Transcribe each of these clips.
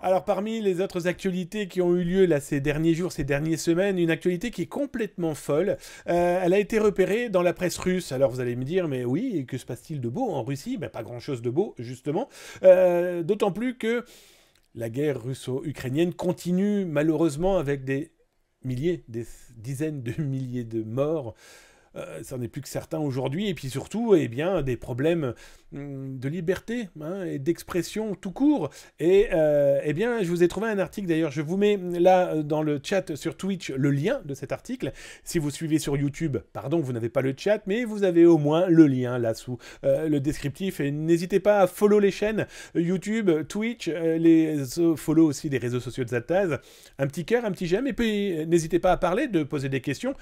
Alors parmi les autres actualités qui ont eu lieu là ces derniers jours, ces dernières semaines, une actualité qui est complètement folle. Elle a été repérée dans la presse russe. Alors vous allez me dire, mais oui, et que se passe-t-il de beau en Russie? Ben, pas grand-chose de beau, justement. D'autant plus que la guerre russo-ukrainienne continue malheureusement avec des milliers, des dizaines de milliers de morts. Ça n'est plus que certains aujourd'hui, et puis surtout, eh bien, des problèmes de liberté hein, et d'expression tout court. Et eh bien, je vous ai trouvé un article, d'ailleurs, je vous mets là dans le chat sur Twitch le lien de cet article. Si vous suivez sur YouTube, pardon, vous n'avez pas le chat, mais vous avez au moins le lien là sous le descriptif. Et n'hésitez pas à follow les chaînes YouTube, Twitch, follow aussi les réseaux sociaux de Zataz. Un petit cœur, un petit j'aime, et puis n'hésitez pas à parler, de poser des questions.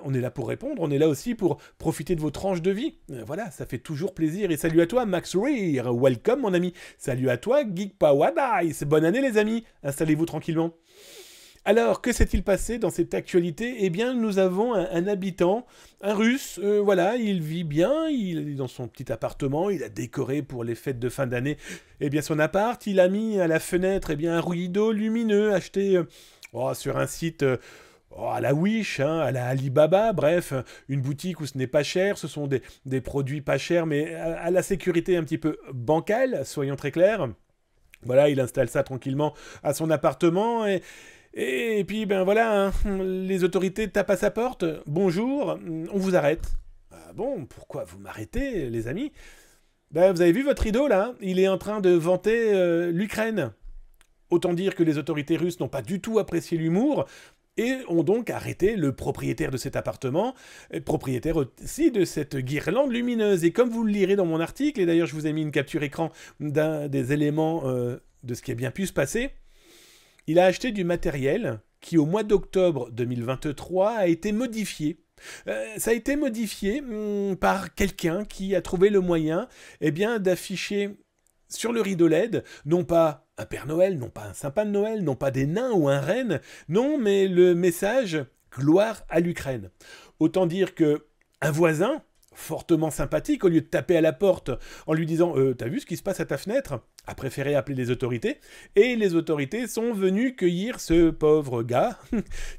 On est là pour répondre, on est là aussi pour profiter de vos tranches de vie. Voilà, ça fait toujours plaisir. Et salut à toi, Max Rear. Welcome, mon ami. Salut à toi, Geek Paradise. Bonne année, les amis. Installez-vous tranquillement. Alors, que s'est-il passé dans cette actualité? Eh bien, nous avons un habitant, un Russe, voilà, il vit bien, il est dans son petit appartement, il a décoré pour les fêtes de fin d'année, eh bien, son appart, il a mis à la fenêtre, eh bien, un rideau lumineux acheté sur un site... à la Wish, hein, à la Alibaba, bref, une boutique où ce n'est pas cher, ce sont des produits pas chers, mais à la sécurité un petit peu bancale, soyons très clairs. Voilà, il installe ça tranquillement à son appartement, et puis, ben voilà, hein, les autorités tapent à sa porte. Bonjour, on vous arrête. Ah bon, pourquoi vous m'arrêtez, les amis? Ben, vous avez vu votre rideau, là? Il est en train de vanter l'Ukraine. Autant dire que les autorités russes n'ont pas du tout apprécié l'humour, et ont donc arrêté le propriétaire de cet appartement, propriétaire aussi de cette guirlande lumineuse. Et comme vous le lirez dans mon article, et d'ailleurs je vous ai mis une capture écran d'un des éléments de ce qui a bien pu se passer, il a acheté du matériel qui au mois d'octobre 2023 a été modifié. Ça a été modifié par quelqu'un qui a trouvé le moyen eh bien, d'afficher sur le rideau LED, non pas un Père Noël, non pas un sapin de Noël, non pas des nains ou un renne, non, mais le message « Gloire à l'Ukraine ». Autant dire que un voisin, fortement sympathique, au lieu de taper à la porte en lui disant « T'as vu ce qui se passe à ta fenêtre ?» a préféré appeler les autorités, et les autorités sont venues cueillir ce pauvre gars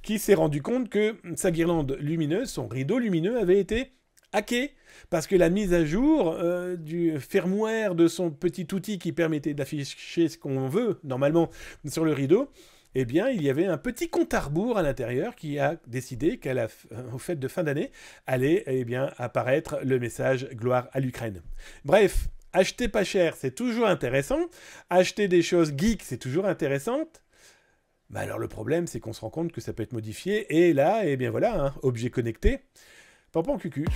qui s'est rendu compte que sa guirlande lumineuse, son rideau lumineux avait été hacké, parce que la mise à jour du firmware de son petit outil qui permettait d'afficher ce qu'on veut, normalement, sur le rideau, eh bien, il y avait un petit compte à rebours à l'intérieur qui a décidé qu'aux fêtes de fin d'année, allait eh bien, apparaître le message « Gloire à l'Ukraine ». Bref, acheter pas cher, c'est toujours intéressant. Acheter des choses geeks, c'est toujours intéressant. Mais alors, le problème, c'est qu'on se rend compte que ça peut être modifié. Et là, eh bien voilà, hein, objet connecté. Pampan cucu.